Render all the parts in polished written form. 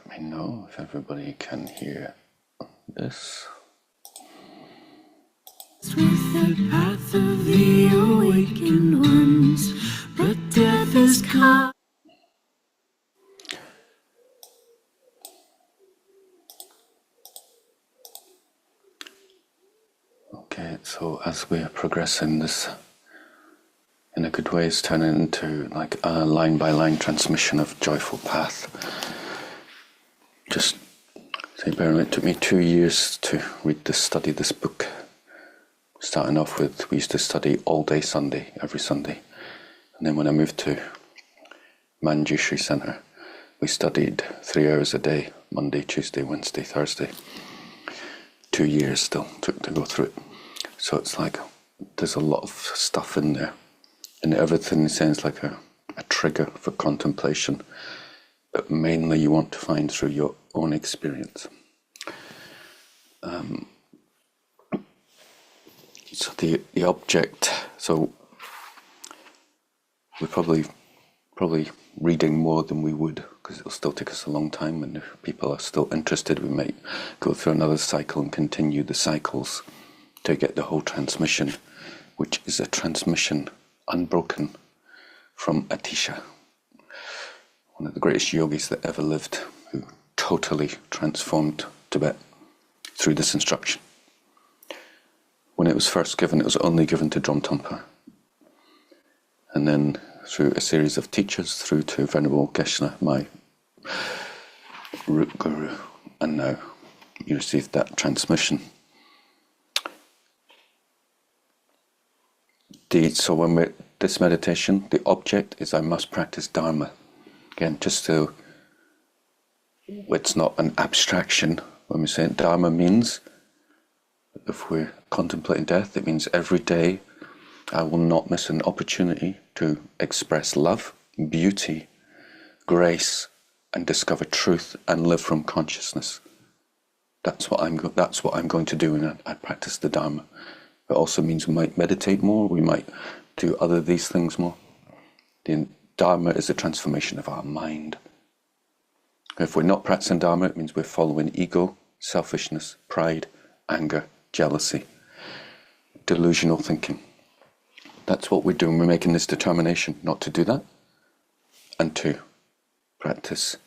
Let me know if everybody can hear this. With the path of the awakened ones, but death is come. Okay, so as we are progressing, this in a good way is turning into like a line by line transmission of Joyful Path. Just say, Baron, it took me 2 years to study this book. Starting off with, we used to study all day Sunday, every Sunday. And then when I moved to Manjushri Center, we studied 3 hours a day, Monday, Tuesday, Wednesday, Thursday. 2 years still took to go through it. So it's like, there's a lot of stuff in there. And everything sounds like a trigger for contemplation. But mainly you want to find through your own experience. So the object, so we're probably reading more than we would, because it'll still take us a long time, and if people are still interested, we might go through another cycle and continue the cycles to get the whole transmission, which is a transmission unbroken from Atisha, one of the greatest yogis that ever lived, who totally transformed Tibet through this instruction. When it was first given, it was only given to Dromtonpa. And then through a series of teachers, through to Venerable Geshe, my root guru, and now you received that transmission. So when we're this meditation, the object is I must practice Dharma. Again, just so it's not an abstraction. When we say Dharma means, if we're contemplating death, it means every day I will not miss an opportunity to express love, beauty, grace, and discover truth and live from consciousness. That's what I'm going to do when I practice the Dharma. It also means we might meditate more, we might do these things more. The Dharma is a transformation of our mind. If we're not practicing Dharma, it means we're following ego, selfishness, pride, anger, jealousy, delusional thinking. That's what we're doing. We're making this determination not to do that and to practice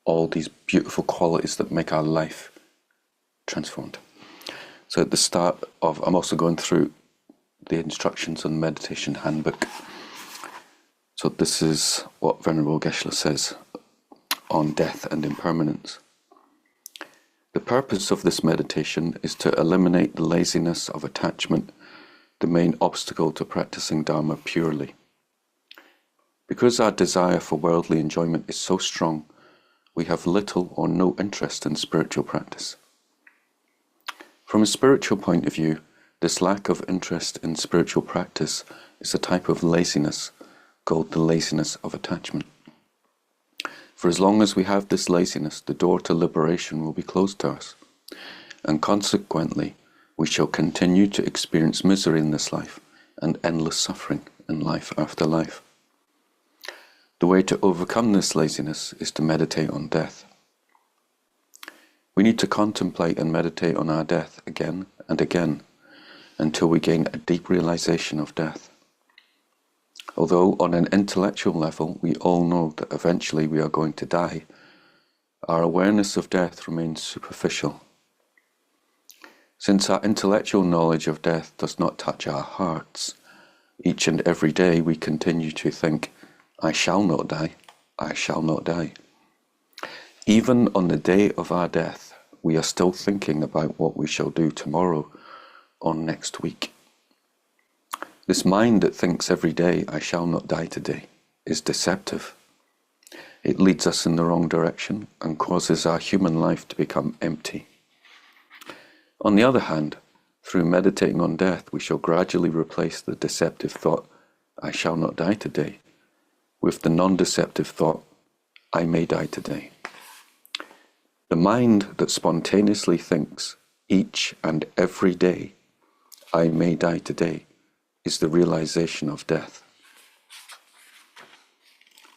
all these beautiful qualities that make our life transformed. So at the start of, I'm also going through the instructions on the meditation handbook. So this is what Venerable Geshe says on death and impermanence. The purpose of this meditation is to eliminate the laziness of attachment, the main obstacle to practicing Dharma purely. Because our desire for worldly enjoyment is so strong, we have little or no interest in spiritual practice. From a spiritual point of view, this lack of interest in spiritual practice is a type of laziness called the laziness of attachment. For as long as we have this laziness, the door to liberation will be closed to us, and consequently, we shall continue to experience misery in this life and endless suffering in life after life. The way to overcome this laziness is to meditate on death. We need to contemplate and meditate on our death again and again until we gain a deep realization of death. Although on an intellectual level we all know that eventually we are going to die, our awareness of death remains superficial. Since our intellectual knowledge of death does not touch our hearts, each and every day we continue to think, I shall not die, I shall not die. Even on the day of our death, we are still thinking about what we shall do tomorrow or next week. This mind that thinks every day, I shall not die today, is deceptive. It leads us in the wrong direction and causes our human life to become empty. On the other hand, through meditating on death, we shall gradually replace the deceptive thought, I shall not die today, with the non-deceptive thought, I may die today. The mind that spontaneously thinks each and every day, I may die today, is the realization of death.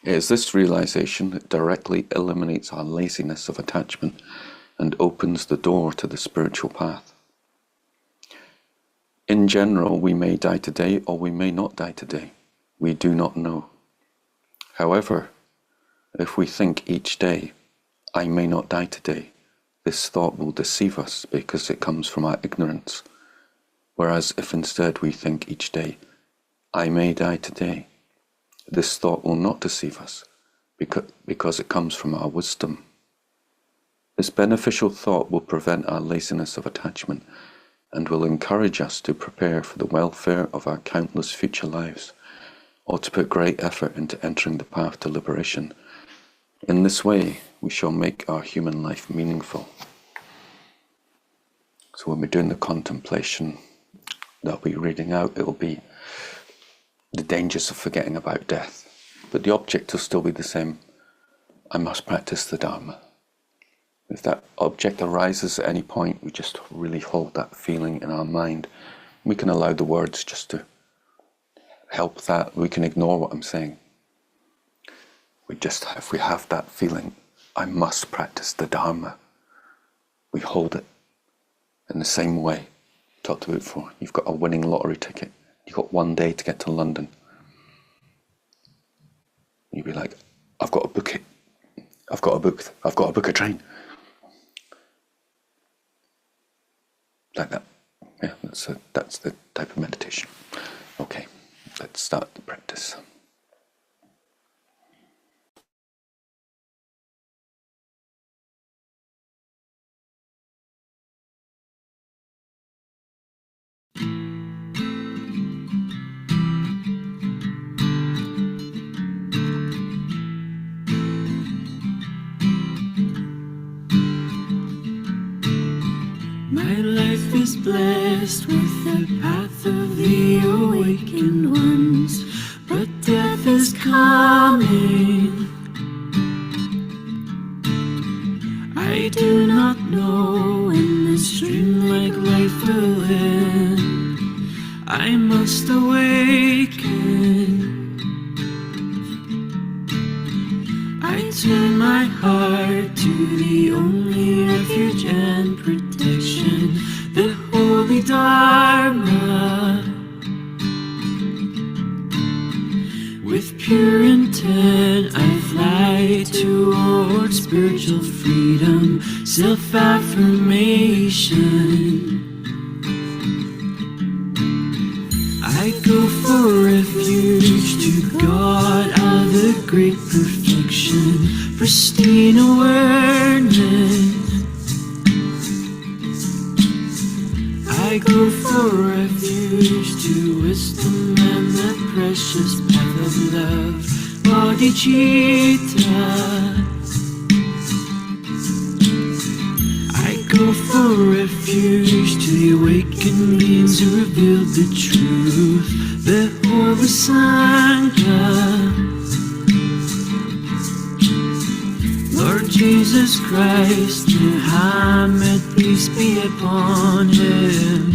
It is this realization that directly eliminates our laziness of attachment and opens the door to the spiritual path. In general, we may die today or we may not die today. We do not know. However, if we think each day, I may not die today, this thought will deceive us because it comes from our ignorance. Whereas if instead we think each day, I may die today, this thought will not deceive us because it comes from our wisdom. This beneficial thought will prevent our laziness of attachment and will encourage us to prepare for the welfare of our countless future lives, or to put great effort into entering the path to liberation. In this way, we shall make our human life meaningful. So when we're doing the contemplation that I'll be reading out, it will be the dangers of forgetting about death. But the object will still be the same. I must practice the Dharma. If that object arises at any point, we just really hold that feeling in our mind. We can allow the words just to help that. We can ignore what I'm saying. If we have that feeling, I must practice the Dharma, we hold it in the same way. Talked about before. You've got a winning lottery ticket. You've got one day to get to London. You'd be like, I've got to book it. I've got to book a train. Like that. Yeah, that's the type of meditation. Okay, let's start the practice. My life is blessed with the path of the awakened ones, but death is coming. I do not know when this dreamlike life will end. I must awaken. I turn my heart to the only refuge and protection, the holy Dharma. With pure intent I fly towards spiritual freedom, self-affirmation. I go for refuge to God, all the great perfection, pristine awareness. I go for refuge to wisdom and the precious path of love, bodhicitta. I go for refuge to the awakened beings who revealed the truth, the Holy Sangha. Lord Jesus Christ, Muhammad, peace be upon him,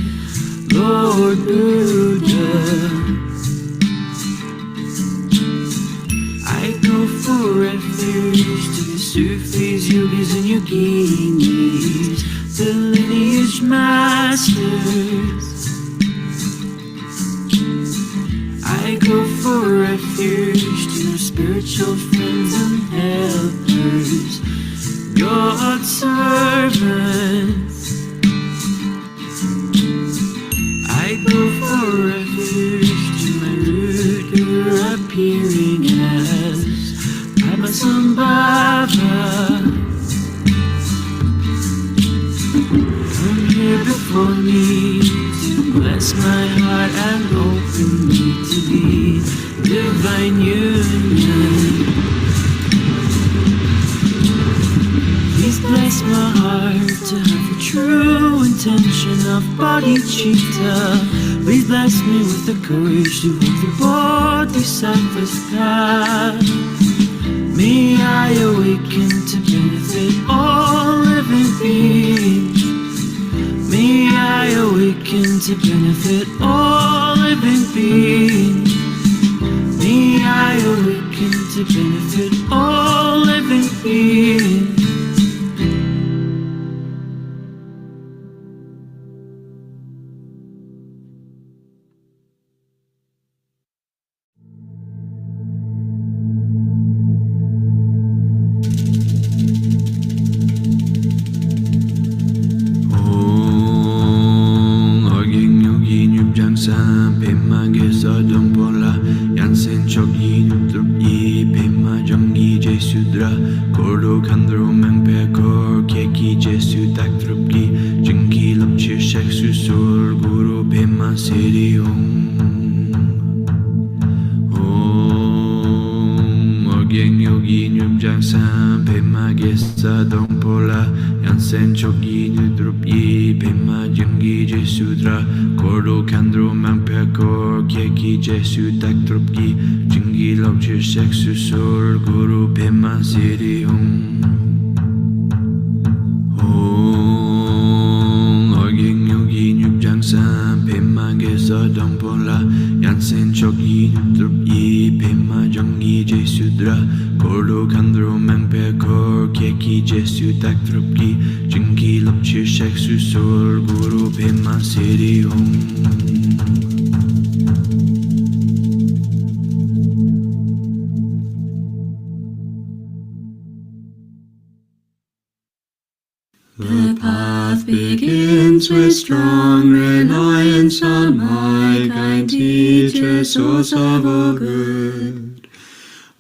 Lord Buddha. I go for refuge to the Sufis, yogis and yoginis, the lineage masters. I go for refuge to the spiritual friends and helpers, God's servants. I go for refuge to my root who are appearing as Padmasambhava. Come here before me to bless my heart and open me to the divine union. Please bless my heart to have the true intention of bodhicitta. Please bless me with the courage to walk the bodhisattva's path. May I awaken to benefit all living beings. May I awaken to benefit all living beings. May I awaken to to benefit all living beings. The path begins with strong reliance on my kind teacher, source of all good.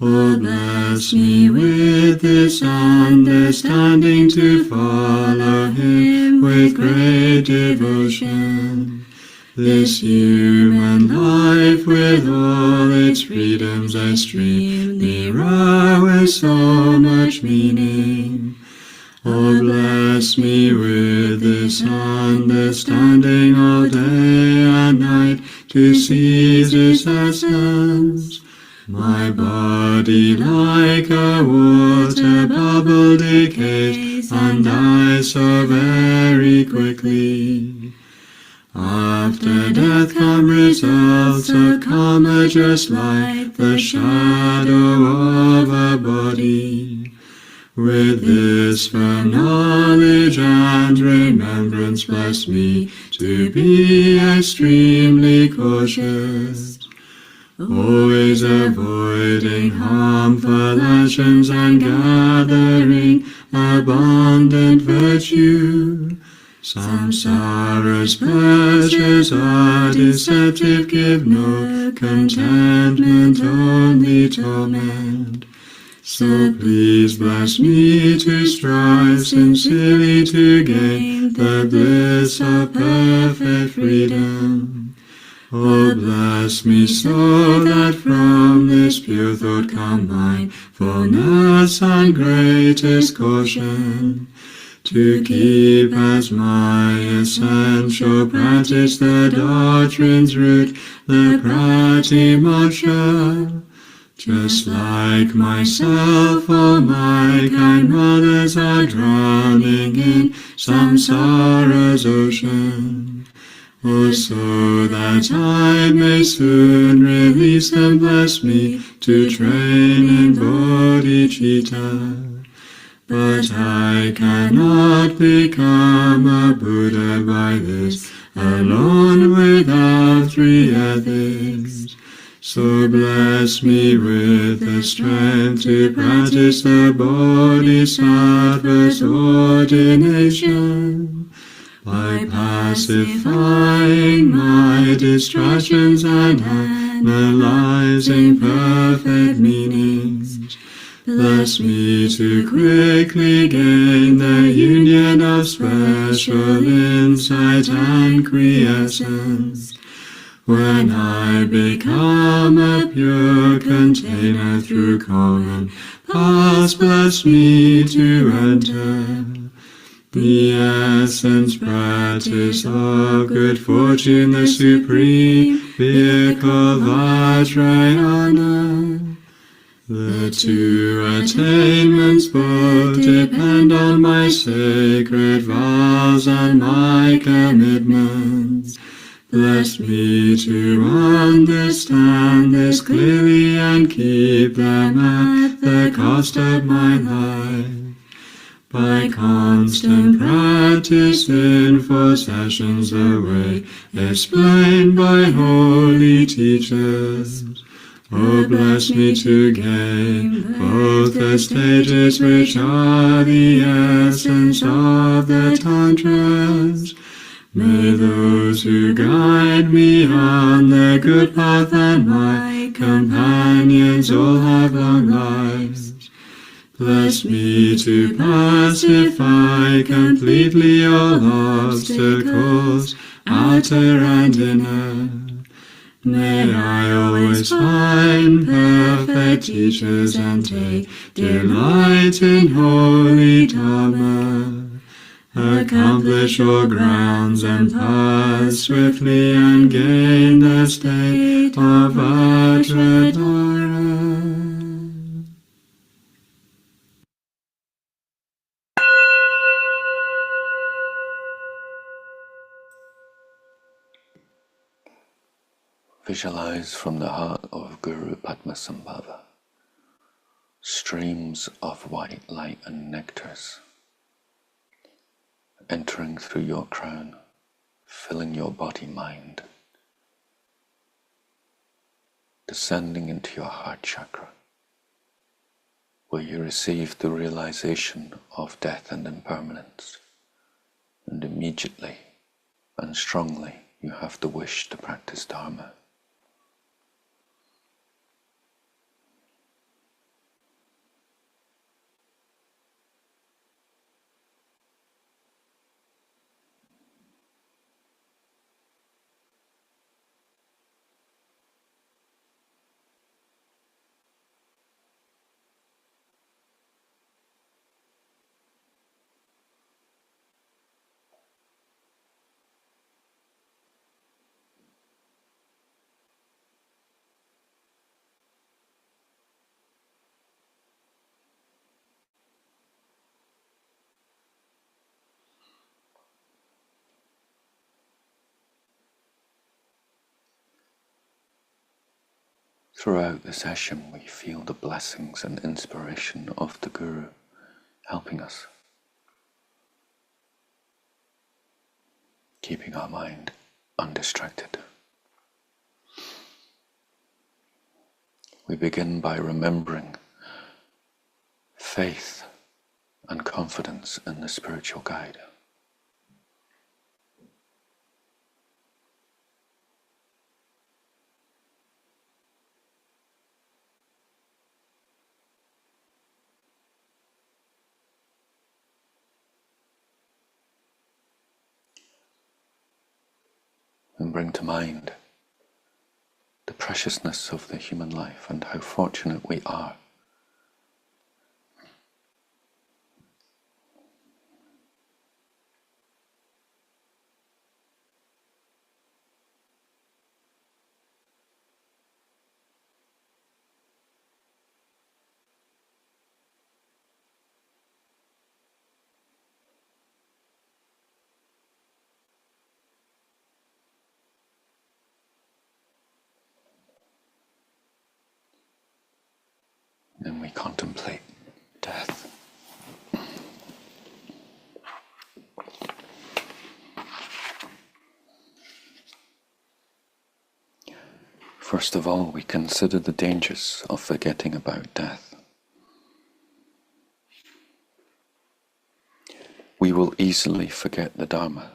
Oh, bless me with this understanding to follow him with great devotion. This human life with all its freedoms extremely rare with so much meaning. Oh, bless me with this understanding all day and night to seize its essence. My body like a water bubble decays and dies so very quickly. After death come results of karma just like the shadow of a body. With this firm knowledge and remembrance bless me to be extremely cautious, always avoiding harmful actions and gathering abundant virtue. Samsara's pleasures are deceptive, give no contentment, only torment. So please bless me to strive sincerely to gain the bliss of perfect freedom. Oh, bless me so that from this pure thought combine fullness and greatest caution, to keep as my essential practice the doctrine's root, the Pratimoksha. Just like myself, all my kind mothers are drowning in samsara's ocean. Oh, so that I may soon release them, bless me to train in bodhicitta. But I cannot become a Buddha by this alone without three ethics. So bless me with the strength to practice the Bodhisattva's ordination, by pacifying my distractions and analyzing perfect meanings. Bless me to quickly gain the union of special insight and quiescence, when I become a pure container through common paths. Bless me to enter the essence practice of good fortune, the supreme vehicle Vajrayana. The two attainments both depend on my sacred vows and my commitments. Bless me to understand this clearly and keep them at the cost of my life. By constant practice in 4 sessions the way explained by holy teachers. Oh, bless me to gain both the stages which are the essence of the Tantras. May those who guide me on the good path and my companions all have long lives. Bless me to pacify completely all obstacles, outer and inner. May I always find perfect teachers and take delight in holy Dharma. Accomplish all grounds and paths swiftly and gain the state of Vajradhara. Visualize from the heart of Guru Padmasambhava streams of white light and nectars entering through your crown, filling your body-mind, descending into your heart chakra, where you receive the realization of death and impermanence, and immediately and strongly you have the wish to practice Dharma. Throughout the session, we feel the blessings and inspiration of the Guru helping us, keeping our mind undistracted. We begin by remembering faith and confidence in the spiritual guide. And bring to mind the preciousness of the human life and how fortunate we are. And we contemplate death. First of all, we consider the dangers of forgetting about death. We will easily forget the Dharma.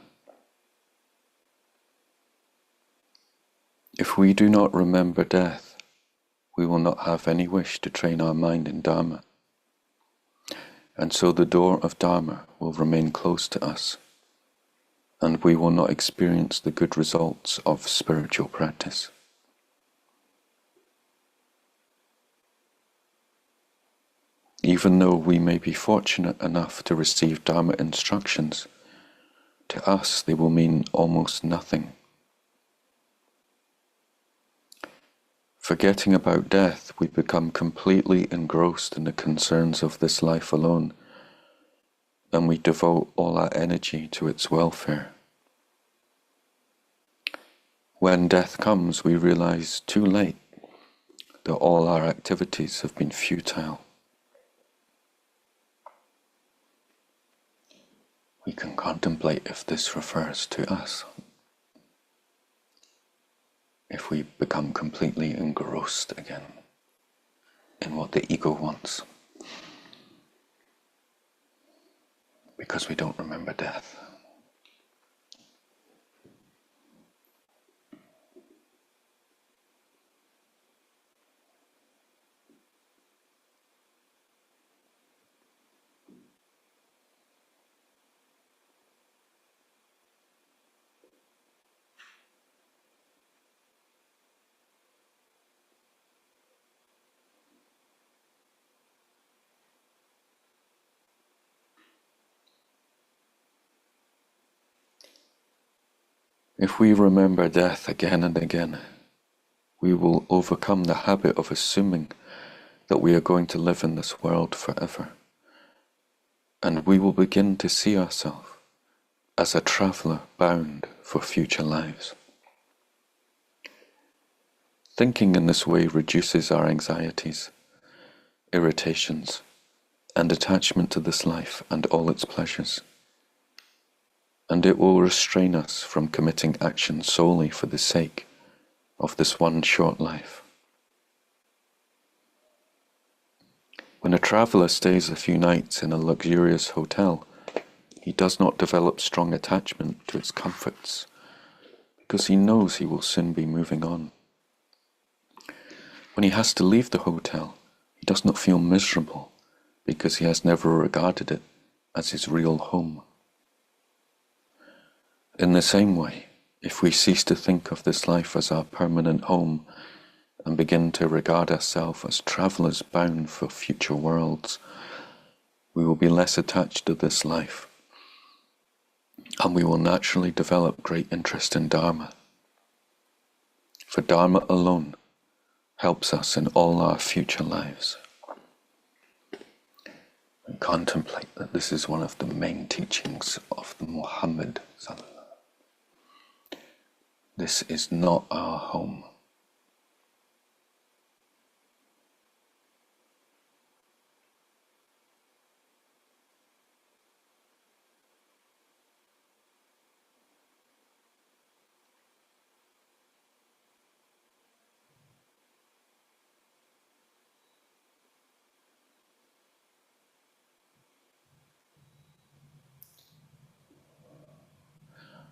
If we do not remember death, we will not have any wish to train our mind in Dharma. And so the door of Dharma will remain closed to us, and we will not experience the good results of spiritual practice. Even though we may be fortunate enough to receive Dharma instructions, to us they will mean almost nothing. Forgetting about death, we become completely engrossed in the concerns of this life alone, and we devote all our energy to its welfare. When death comes, we realize too late that all our activities have been futile. We can contemplate if this refers to us. If we become completely engrossed again in what the ego wants, because we don't remember death. If we remember death again and again, we will overcome the habit of assuming that we are going to live in this world forever, and we will begin to see ourselves as a traveller bound for future lives. Thinking in this way reduces our anxieties, irritations, and attachment to this life and all its pleasures, and it will restrain us from committing action solely for the sake of this one short life. When a traveller stays a few nights in a luxurious hotel, he does not develop strong attachment to its comforts, because he knows he will soon be moving on. When he has to leave the hotel, he does not feel miserable, because he has never regarded it as his real home. In the same way, if we cease to think of this life as our permanent home and begin to regard ourselves as travellers bound for future worlds, we will be less attached to this life, and we will naturally develop great interest in Dharma. For Dharma alone helps us in all our future lives. And contemplate that this is one of the main teachings of the Muhammad Sallallahu. This is not our home.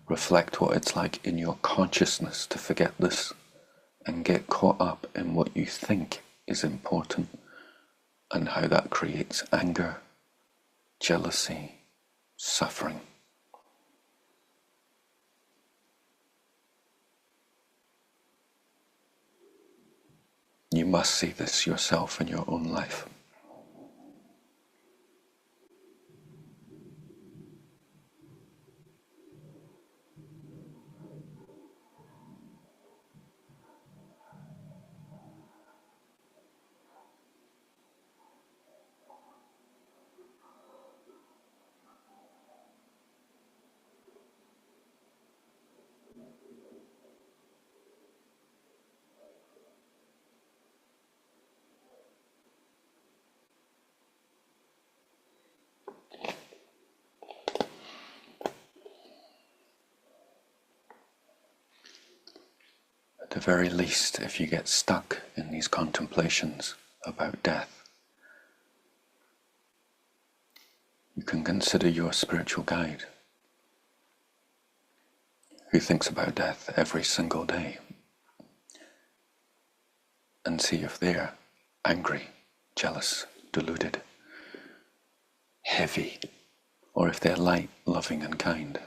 Reflect what it's like in your consciousness to forget this and get caught up in what you think is important, and how that creates anger, jealousy, suffering. You must see this yourself in your own life. At the very least, if you get stuck in these contemplations about death, you can consider your spiritual guide, who thinks about death every single day, and see if they're angry, jealous, deluded, heavy, or if they're light, loving, and kind.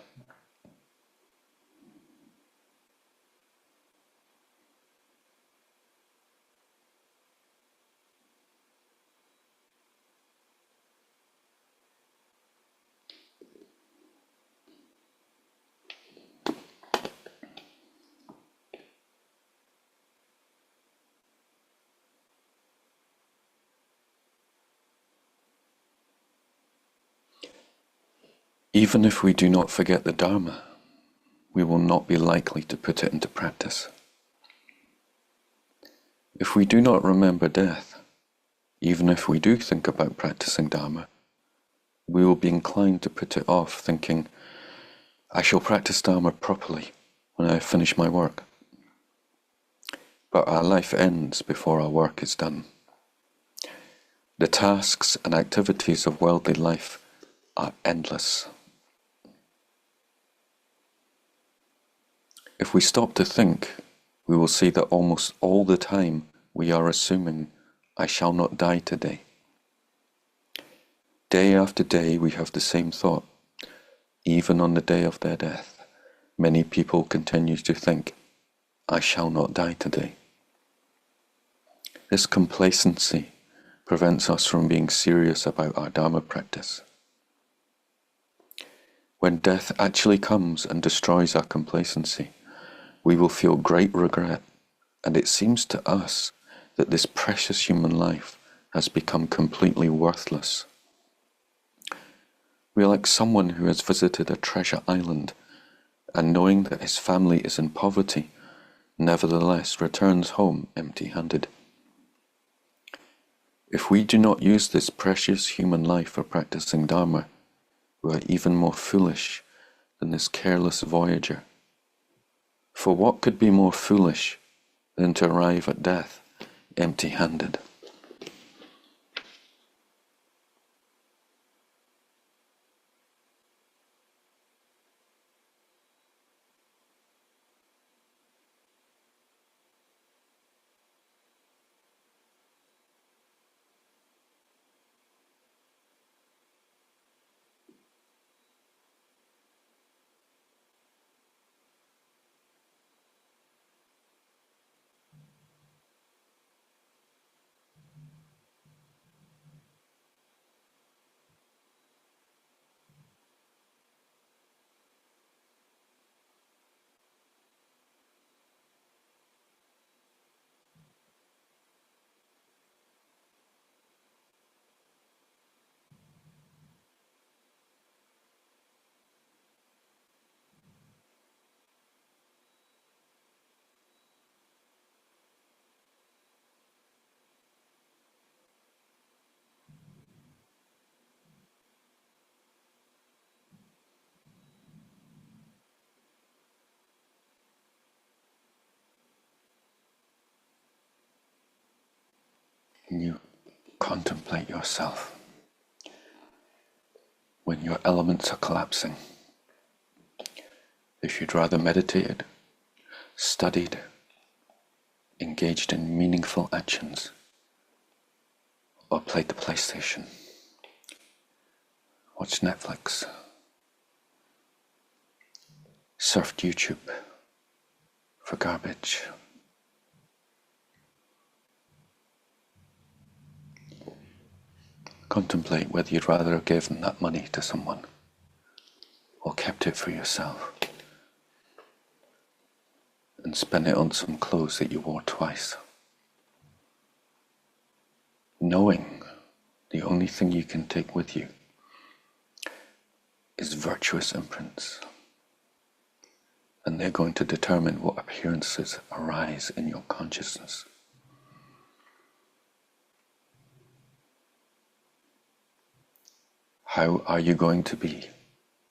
Even if we do not forget the Dharma, we will not be likely to put it into practice. If we do not remember death, even if we do think about practicing Dharma, we will be inclined to put it off, thinking, I shall practice Dharma properly when I finish my work. But our life ends before our work is done. The tasks and activities of worldly life are endless. If we stop to think, we will see that almost all the time we are assuming, I shall not die today. Day after day we have the same thought. Even on the day of their death, many people continue to think, I shall not die today. This complacency prevents us from being serious about our Dharma practice. When death actually comes and destroys our complacency, we will feel great regret, and it seems to us that this precious human life has become completely worthless. We are like someone who has visited a treasure island and, knowing that his family is in poverty, nevertheless returns home empty-handed. If we do not use this precious human life for practicing Dharma, we are even more foolish than this careless voyager. For what could be more foolish than to arrive at death empty-handed? You contemplate yourself when your elements are collapsing. If you'd rather meditated, studied, engaged in meaningful actions, or played the PlayStation, watched Netflix, surfed YouTube for garbage, contemplate whether you'd rather have given that money to someone or kept it for yourself and spent it on some clothes that you wore twice, knowing the only thing you can take with you is virtuous imprints, and they're going to determine what appearances arise in your consciousness. How are you going to be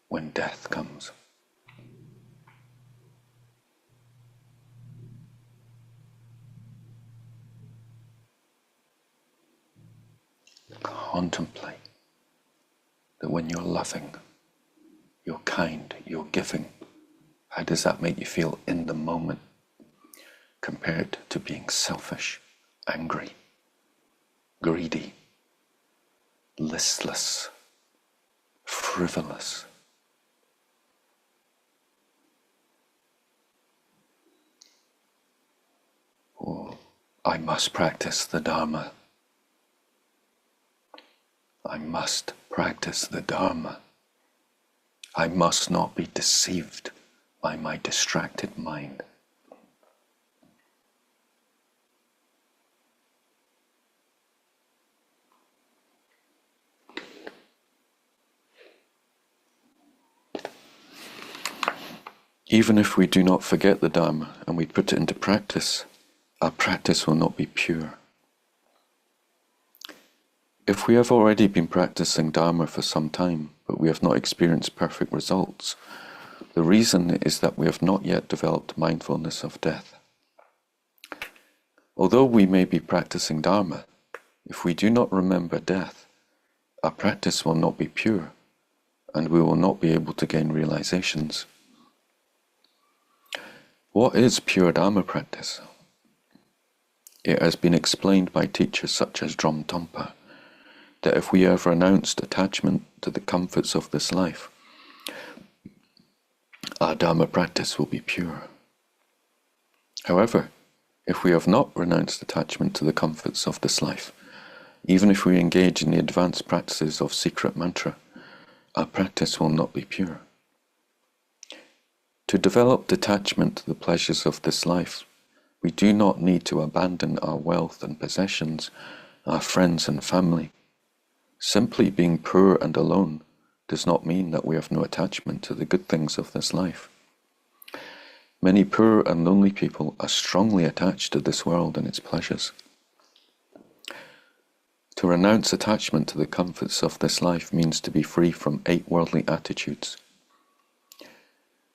when death comes? Contemplate that when you're loving, you're kind, you're giving, how does that make you feel in the moment compared to being selfish, angry, greedy, listless, frivolous? Oh, I must practice the Dharma. I must practice the Dharma. I must not be deceived by my distracted mind. Even if we do not forget the Dharma and we put it into practice, our practice will not be pure. If we have already been practicing Dharma for some time, but we have not experienced perfect results, the reason is that we have not yet developed mindfulness of death. Although we may be practicing Dharma, if we do not remember death, our practice will not be pure, and we will not be able to gain realizations. What is pure Dharma practice? It has been explained by teachers such as Drom Tompa that if we have renounced attachment to the comforts of this life, our Dharma practice will be pure. However, if we have not renounced attachment to the comforts of this life, even if we engage in the advanced practices of secret mantra, our practice will not be pure. To develop detachment to the pleasures of this life, we do not need to abandon our wealth and possessions, our friends and family. Simply being poor and alone does not mean that we have no attachment to the good things of this life. Many poor and lonely people are strongly attached to this world and its pleasures. To renounce attachment to the comforts of this life means to be free from 8 worldly attitudes.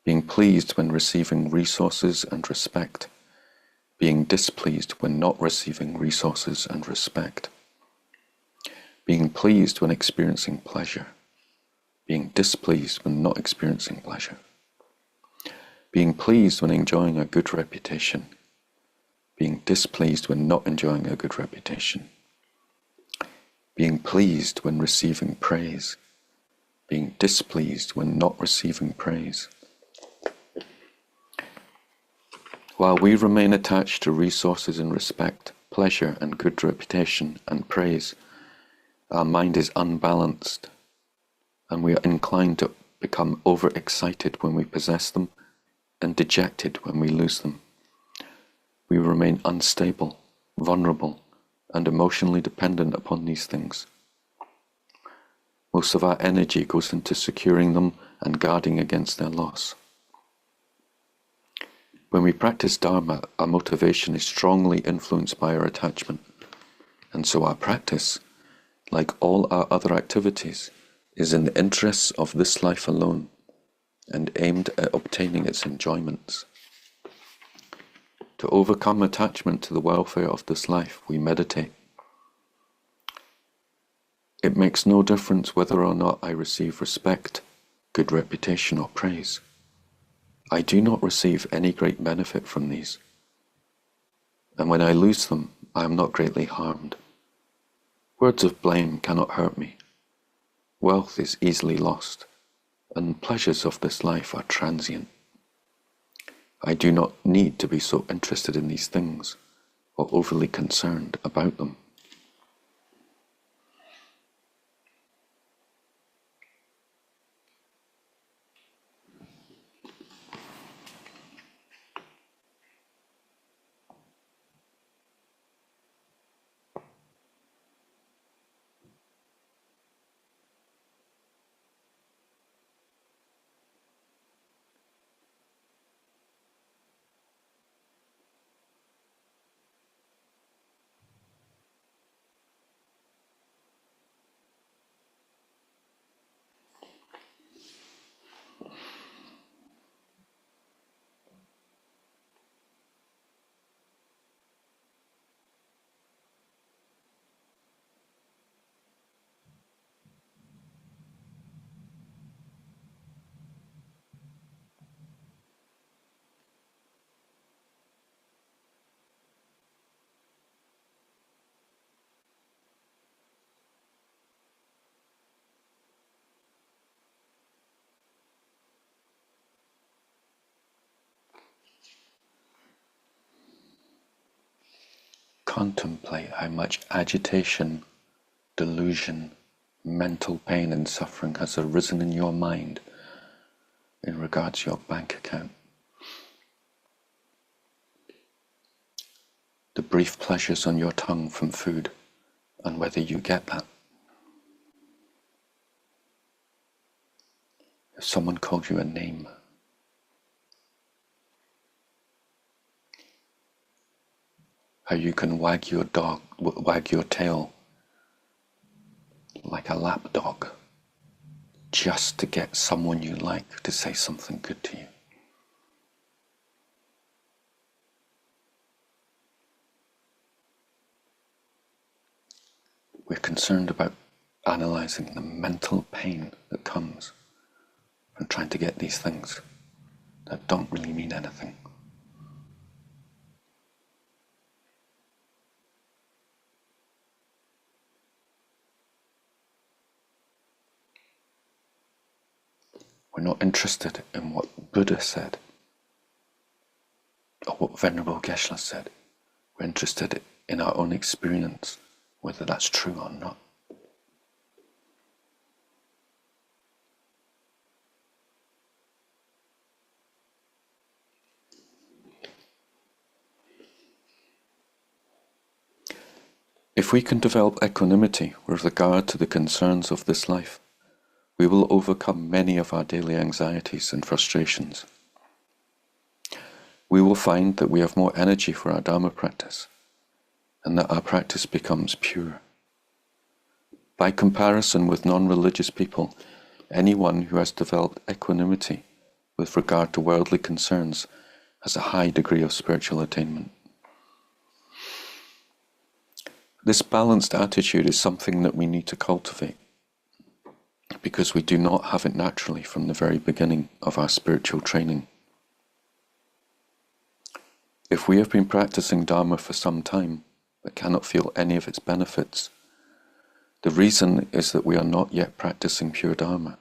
Being pleased when receiving resources and respect. Being displeased when not receiving resources and respect. Being pleased when experiencing pleasure. Being displeased when not experiencing pleasure. Being pleased when enjoying a good reputation. Being displeased when not enjoying a good reputation. Being pleased when receiving praise. Being displeased when not receiving praise. While we remain attached to resources and respect, pleasure and good reputation and praise, our mind is unbalanced and we are inclined to become overexcited when we possess them and dejected when we lose them. We remain unstable, vulnerable, and emotionally dependent upon these things. Most of our energy goes into securing them and guarding against their loss. When we practice Dharma, our motivation is strongly influenced by our attachment, and so our practice, like all our other activities, is in the interests of this life alone and aimed at obtaining its enjoyments. To overcome attachment to the welfare of this life, we meditate. It makes no difference whether or not I receive respect, good reputation, or praise. I do not receive any great benefit from these, and when I lose them, I am not greatly harmed. Words of blame cannot hurt me. Wealth is easily lost, and pleasures of this life are transient. I do not need to be so interested in these things or overly concerned about them. Contemplate how much agitation, delusion, mental pain and suffering has arisen in your mind in regards to your bank account. The brief pleasures on your tongue from food and whether you get that. If someone called you a name, how you can wag your tail like a lap dog just to get someone you like to say something good to you. We're concerned about analysing the mental pain that comes from trying to get these things that don't really mean anything. We're not interested in what Buddha said or what Venerable Geshe said. We're interested in our own experience, whether that's true or not. If we can develop equanimity with regard to the concerns of this life, we will overcome many of our daily anxieties and frustrations. We will find that we have more energy for our Dharma practice, and that our practice becomes pure. By comparison with non-religious people, anyone who has developed equanimity with regard to worldly concerns has a high degree of spiritual attainment. This balanced attitude is something that we need to cultivate, because we do not have it naturally from the very beginning of our spiritual training. If we have been practicing Dharma for some time but cannot feel any of its benefits, the reason is that we are not yet practicing pure Dharma.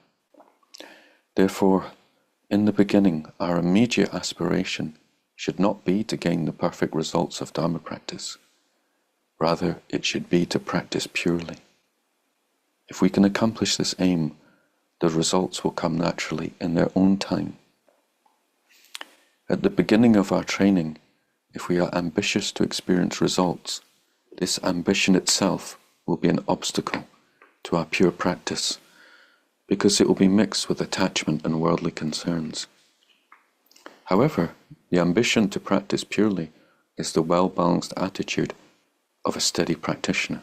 Therefore, in the beginning, our immediate aspiration should not be to gain the perfect results of Dharma practice. Rather, it should be to practice purely. If we can accomplish this aim, the results will come naturally in their own time. At the beginning of our training, if we are ambitious to experience results, this ambition itself will be an obstacle to our pure practice, because it will be mixed with attachment and worldly concerns. However, the ambition to practice purely is the well-balanced attitude of a steady practitioner.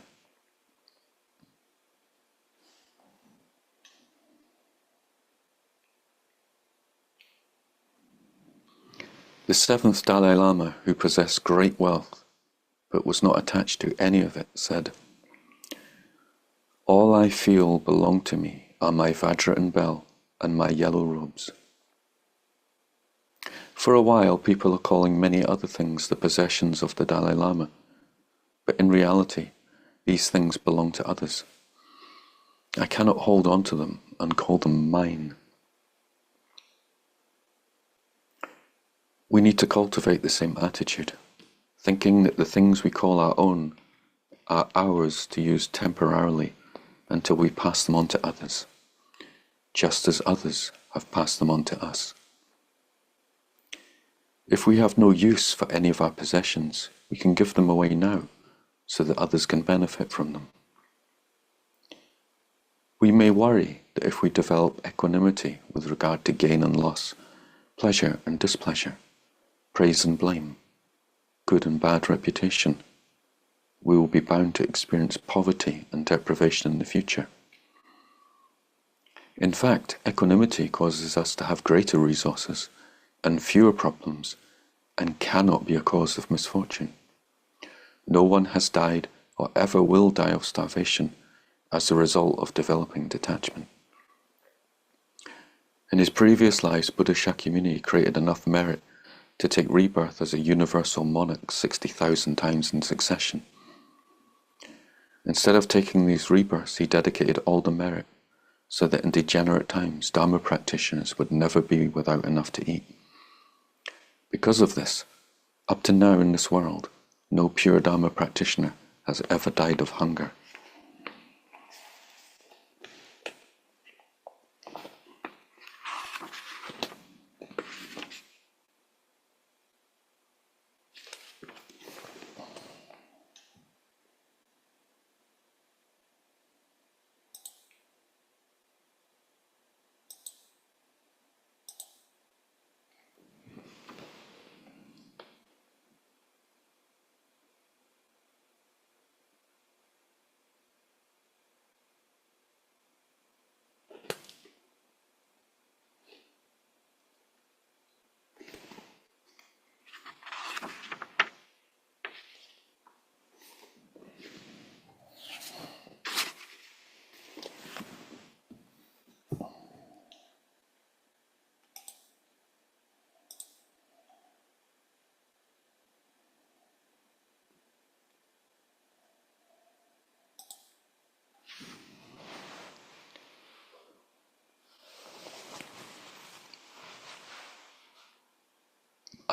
The seventh Dalai Lama, who possessed great wealth but was not attached to any of it, said, "All I feel belong to me are my Vajra and bell and my yellow robes." For a while, people are calling many other things the possessions of the Dalai Lama, but in reality, these things belong to others. I cannot hold on to them and call them mine. We need to cultivate the same attitude, thinking that the things we call our own are ours to use temporarily until we pass them on to others, just as others have passed them on to us. If we have no use for any of our possessions, we can give them away now, so that others can benefit from them. We may worry that if we develop equanimity with regard to gain and loss, pleasure and displeasure, praise and blame, good and bad reputation, we will be bound to experience poverty and deprivation in the future. In fact, equanimity causes us to have greater resources and fewer problems, and cannot be a cause of misfortune. No one has died or ever will die of starvation as a result of developing detachment. In his previous lives, Buddha Shakyamuni created enough merit to take rebirth as a universal monarch 60,000 times in succession. Instead of taking these rebirths, he dedicated all the merit so that in degenerate times, Dharma practitioners would never be without enough to eat. Because of this, up to now in this world, no pure Dharma practitioner has ever died of hunger.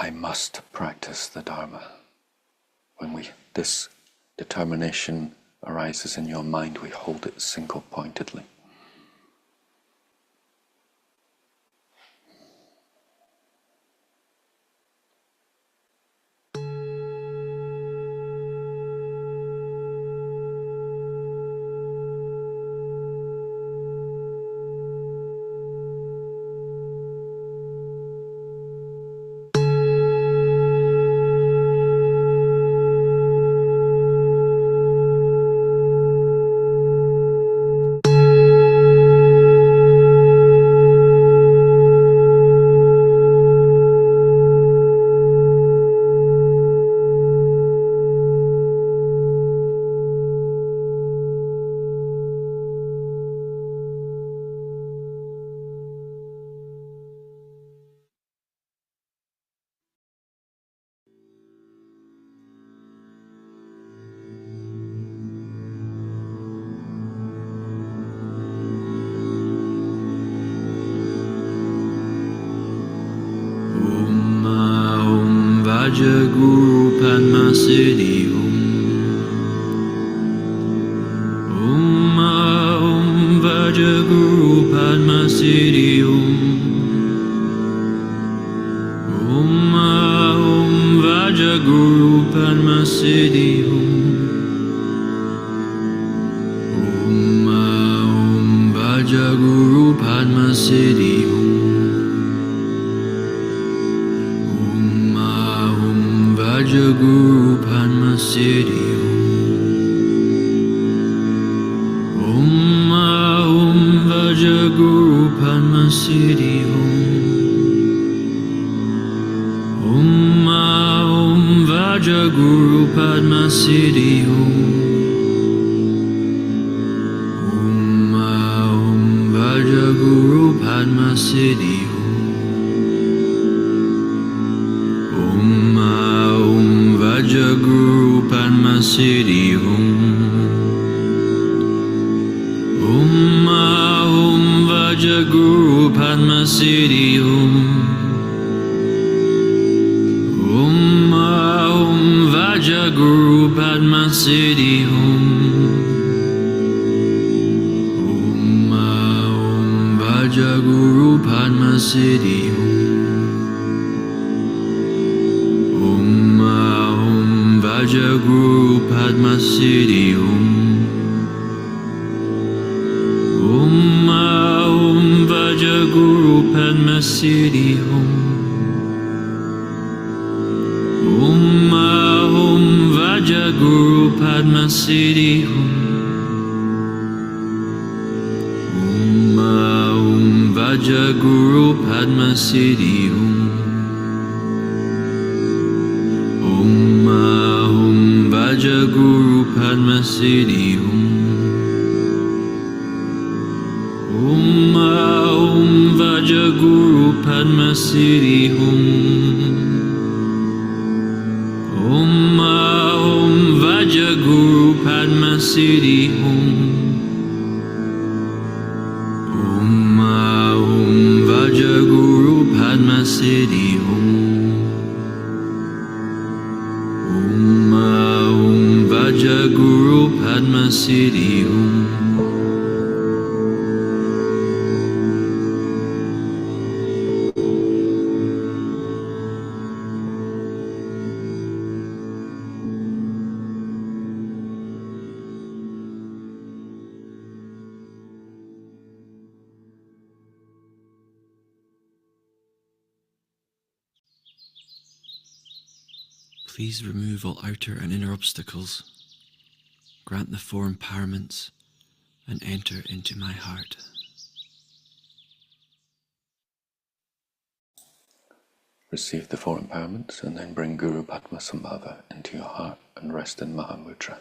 I must practice the Dharma. When this determination arises in your mind, we hold it single-pointedly. Vajraguru Padma Siddhi Om Vajraguru Padma Siddhi Om Vajraguru Padma Siddhi Om Vajraguru Padma Siddhi Vajraguru Padma Siddhi Om Vajraguru Padma Siddhi Om Vajraguru Padma Siddhi Om Vajraguru Padma Siddhi Vajraguru Padma Siddhi Om Vajraguru Padma Siddhi Om Vajraguru Padma Siddhi Om Vajraguru Padma Siddhi Vajraguru Padma Siddhi Om Vajraguru Padma Siddhi Om Vajraguru Padma Siddhi Om Vajraguru Padma Siddhi Vajraguru Padma Siddhi Om Vajraguru Padma Siddhi Om Vajraguru Padma Siddhi Om Vajraguru Padma Siddhi Vajraguru Padma Siddhi Please remove all outer and inner obstacles. Grant the four empowerments and enter into my heart. Receive the four empowerments and then bring Guru Padmasambhava into your heart and rest in Mahamudra.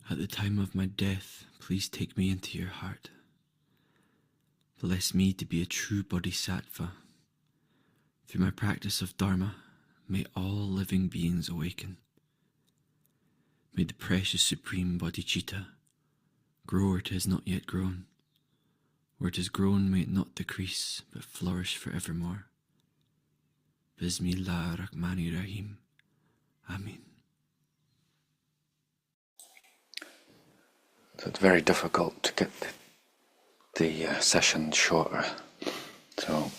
At the time of my death, please take me into your heart. Bless me to be a true bodhisattva. Through my practice of Dharma, may all living beings awaken. May the precious supreme bodhicitta grow where it has not yet grown. Where it has grown, may it not decrease, but flourish forevermore. Bismillah ar-Rahmanir Rahim. Amen. So it's very difficult to get the session shorter. So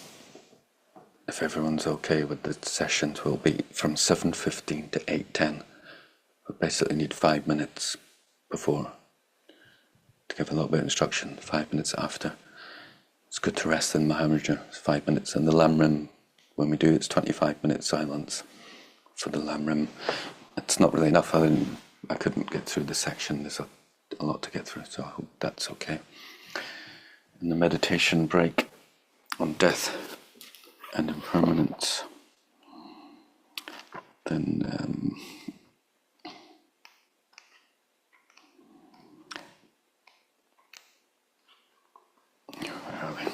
if everyone's okay with the sessions, will be from 7:15 to 8:10. We basically need 5 minutes before to give a little bit of instruction, 5 minutes after. It's good to rest in Mahamudra, it's 5 minutes. And the Lamrim, when we do, it's 25 minutes silence for the Lamrim. It's not really enough, I couldn't get through the section, there's a lot to get through, so I hope that's okay. And the meditation break on death and impermanence, then where are we?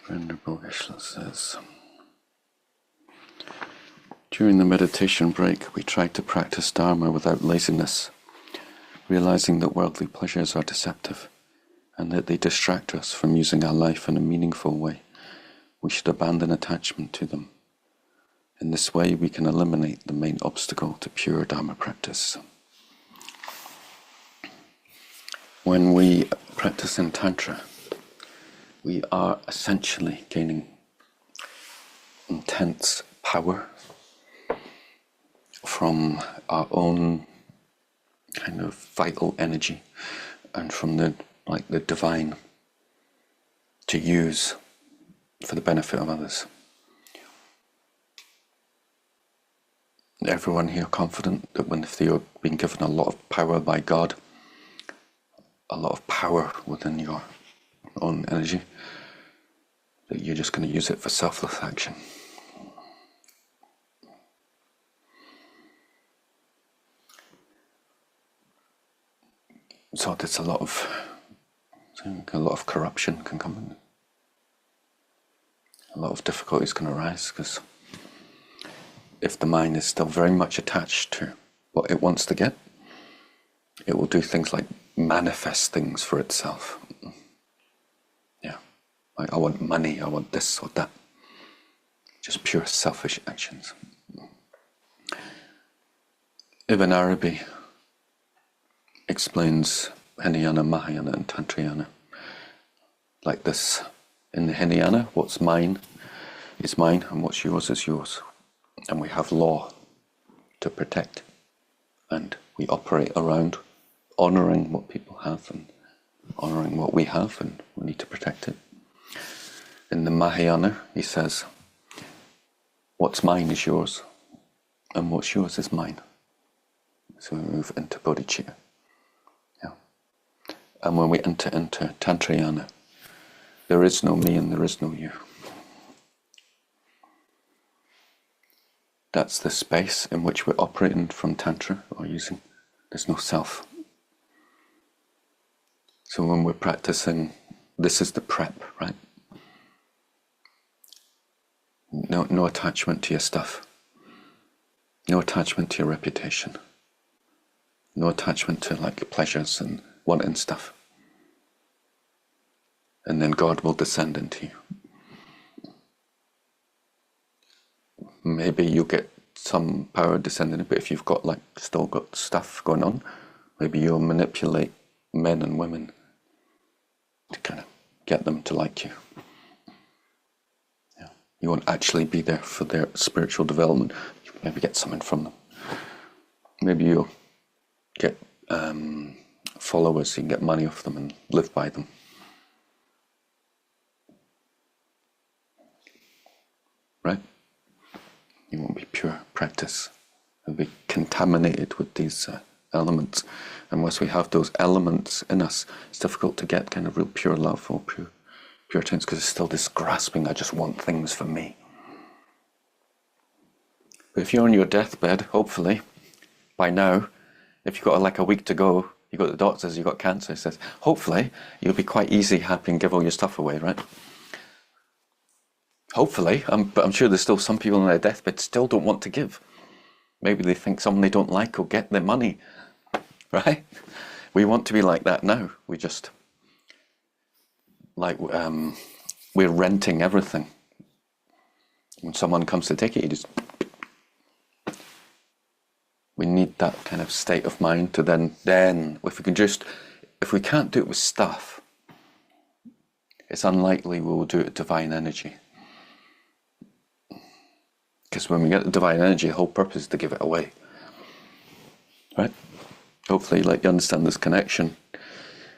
Venerable Geshe says, during the meditation break, we try to practice Dharma without laziness, realizing that worldly pleasures are deceptive and that they distract us from using our life in a meaningful way. We should abandon attachment to them. In this way, we can eliminate the main obstacle to pure Dharma practice. When we practice in Tantra, we are essentially gaining intense power from our own kind of vital energy and from the divine to use for the benefit of others. Everyone here confident that if you're being given a lot of power by God, a lot of power within your own energy, that you're just going to use it for selfless action. So there's a lot of corruption can come in. A lot of difficulties can arise because if the mind is still very much attached to what it wants to get, it will do things like manifest things for itself. Yeah, like I want money, I want this or that. Just pure selfish actions. Ibn Arabi explains Hinayana, Mahayana and Tantrayana like this. In the Hinayana, what's mine is mine and what's yours is yours. And we have law to protect. And we operate around honouring what people have and honouring what we have, and we need to protect it. In the Mahayana, he says, what's mine is yours and what's yours is mine. So we move into bodhicitta. And when we enter into Tantrayana, there is no me and there is no you. That's the space in which we're operating from Tantra or using. There's no self. So when we're practicing, this is the prep, right? No attachment to your stuff. No attachment to your reputation. No attachment to pleasures and wanting stuff. And then God will descend into you. Maybe you'll get some power descending, but if you've got still got stuff going on, maybe you'll manipulate men and women to kind of get them to like you. Yeah. You won't actually be there for their spiritual development. You maybe get something from them. Maybe you'll get followers, so you can get money off them and live by them. Right? You won't be pure practice. You'll be contaminated with these elements. And once we have those elements in us, it's difficult to get kind of real pure love or pure things, because it's still this grasping, I just want things for me. But if you're on your deathbed, hopefully, by now, if you've got like a week to go, you got the doctors, you got cancer, it says, hopefully you'll be quite easy, happy and give all your stuff away, right? Hopefully, but I'm sure there's still some people on their deathbed still don't want to give. Maybe they think someone they don't like will get their money, right? We want to be like that now. We just, like, we're renting everything. When someone comes to take it, you just, we need that kind of state of mind to then if we can't do it with stuff, it's unlikely we will do it with divine energy. Because when we get the divine energy, the whole purpose is to give it away. Right? Hopefully, like, you understand this connection.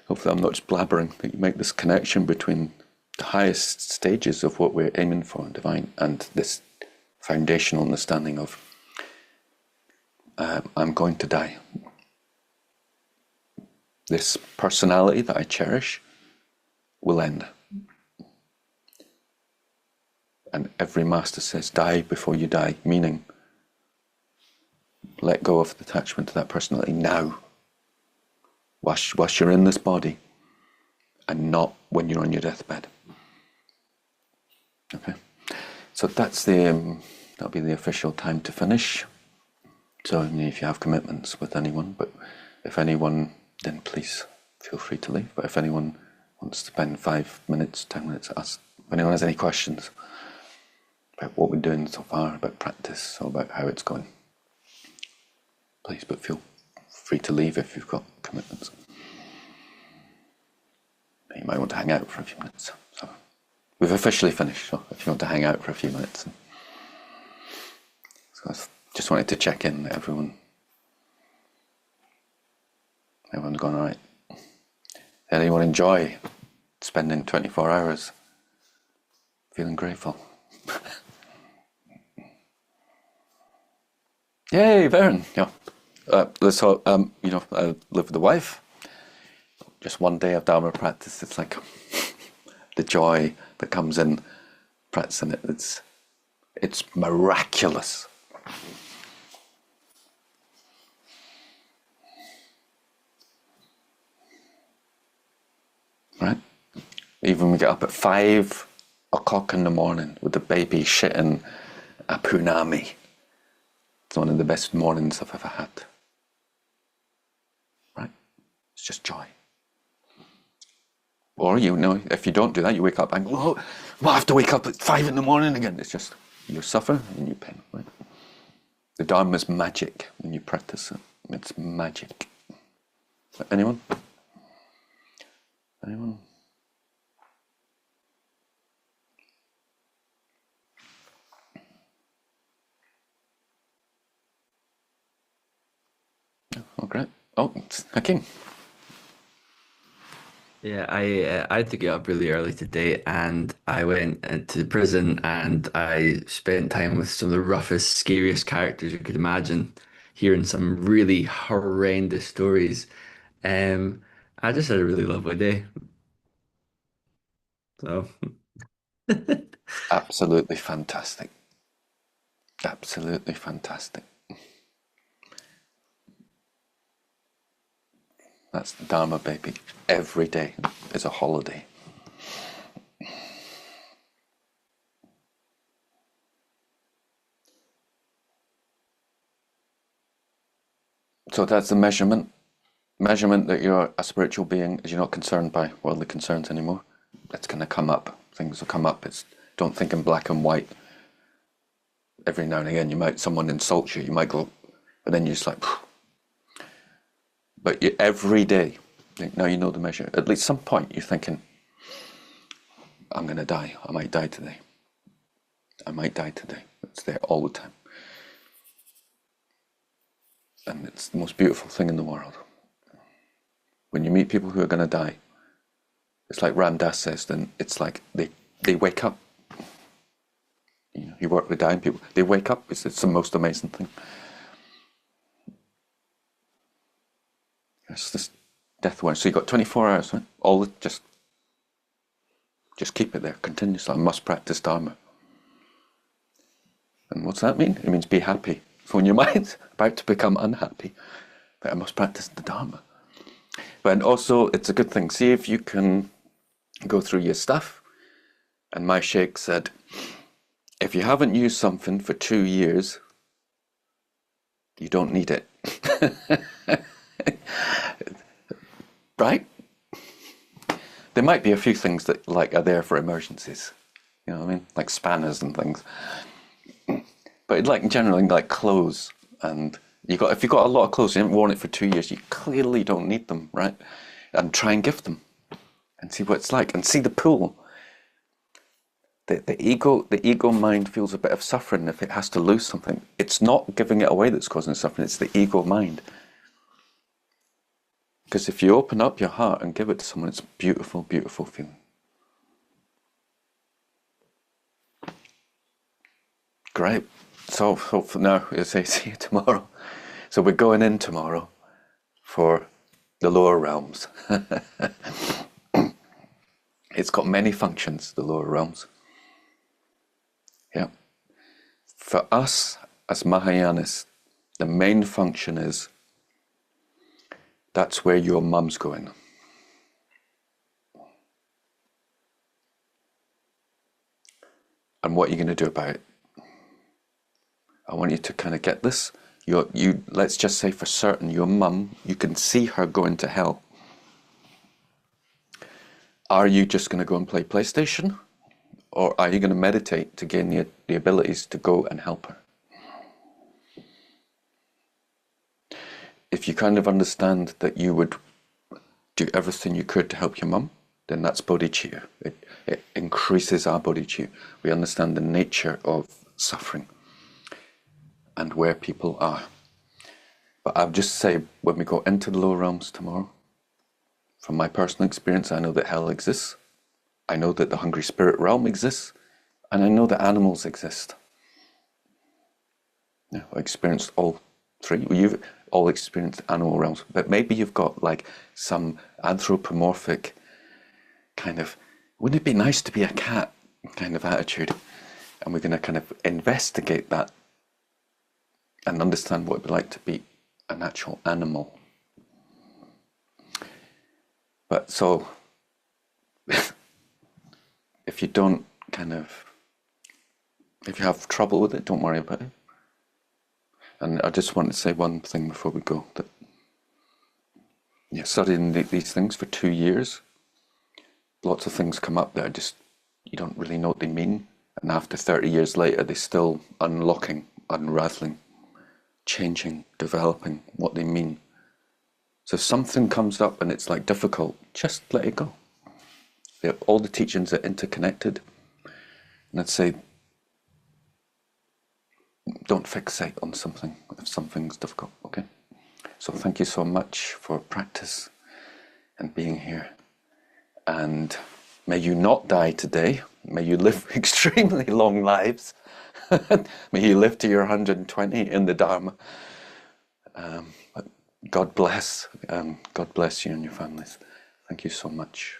Hopefully I'm not just blabbering, that you make this connection between the highest stages of what we're aiming for in divine and this foundational understanding of I'm going to die. This personality that I cherish will end. And every master says, die before you die, meaning let go of the attachment to that personality now, whilst you're in this body, and not when you're on your deathbed. Okay, so that's that'll be the official time to finish. So if you have commitments with anyone, but if anyone, then please feel free to leave. But if anyone wants to spend 5 minutes, 10 minutes, ask. If anyone has any questions about what we're doing so far, about practice, or about how it's going, please, but feel free to leave if you've got commitments. You might want to hang out for a few minutes. So we've officially finished, so if you want to hang out for a few minutes. So I just wanted to check in that everyone's gone all right. Anyone enjoy spending 24 hours feeling grateful? Yay, Varen! Yeah. Let's hope, I live with the wife. Just one day of Dharma practice, it's like the joy that comes in practicing it. It's miraculous. Right? Even we get up at 5 o'clock in the morning with the baby shitting a punami. It's one of the best mornings I've ever had. Right? It's just joy. Or, if you don't do that, you wake up and go, oh, well, I have to wake up at 5 in the morning again. It's just, you suffer and you pain. Right? The Dharma is magic when you practice it. It's magic. Anyone? Anyone? Oh, great. Oh, it's Hakeem. Yeah, I had to get up really early today, and I went into the prison and I spent time with some of the roughest, scariest characters you could imagine, hearing some really horrendous stories. I just had a really lovely day. So Absolutely fantastic. Absolutely fantastic. That's the Dharma, baby. Every day is a holiday. So that's the measurement. Measurement that you're a spiritual being is you're not concerned by worldly concerns anymore. It's going to come up. Things will come up. Don't think in black and white. Every now and again, someone insults you, you might go, but then you're just like, phew. But every day, now you know the measure. At least some point you're thinking, I'm going to die. I might die today. I might die today. It's there all the time. And it's the most beautiful thing in the world. When you meet people who are going to die, it's like Ram Dass says, then it's like they wake up. You work with dying people. They wake up. It's the most amazing thing. It's this death awareness. So you've got 24 hours, right? Just keep it there continuously. I must practice Dharma. And what's that mean? It means be happy. So when your mind's about to become unhappy, that I must practice the Dharma. But also, it's a good thing. See if you can go through your stuff. And my sheikh said, if you haven't used something for 2 years, you don't need it. Right? There might be a few things that are there for emergencies. You know what I mean? Like spanners and things. But generally like clothes, and if you've got a lot of clothes, you haven't worn it for 2 years, you clearly don't need them, right? And try and gift them and see what it's like and see the pull. The ego mind feels a bit of suffering if it has to lose something. It's not giving it away that's causing suffering, it's the ego mind. Because if you open up your heart and give it to someone, it's a beautiful, beautiful feeling. Great. So for now, I'll say see you tomorrow. So we're going in tomorrow for the lower realms. It's got many functions, the lower realms. Yeah. For us as Mahayanis, the main function is that's where your mum's going. And what are you going to do about it? I want you to kind of get this. You let's just say for certain, your mum, you can see her going to hell. Are you just going to go and play PlayStation? Or are you going to meditate to gain the abilities to go and help her? If you kind of understand that you would do everything you could to help your mum, then that's bodhicitta. It increases our bodhicitta. We understand the nature of suffering and where people are. But I'll just say, when we go into the lower realms tomorrow, from my personal experience, I know that hell exists. I know that the hungry spirit realm exists. And I know that animals exist. Yeah, I experienced all three. You've all experienced animal realms. But maybe you've got like some anthropomorphic kind of, wouldn't it be nice to be a cat kind of attitude? And we're going to kind of investigate that and understand what it would be like to be an actual animal. But so, if you don't if you have trouble with it, don't worry about it. And I just want to say one thing before we go, that studying these things for 2 years, lots of things come up that you don't really know what they mean. And after 30 years later, they're still unlocking, unraveling, changing, developing what they mean. So if something comes up and it's like difficult, just let it go. All the teachings are interconnected. And I'd say, don't fixate on something if something's difficult, okay? So thank you so much for practice and being here. And may you not die today. May you live extremely long lives. May you live to your 120 in the Dharma. God bless. God bless you and your families. Thank you so much.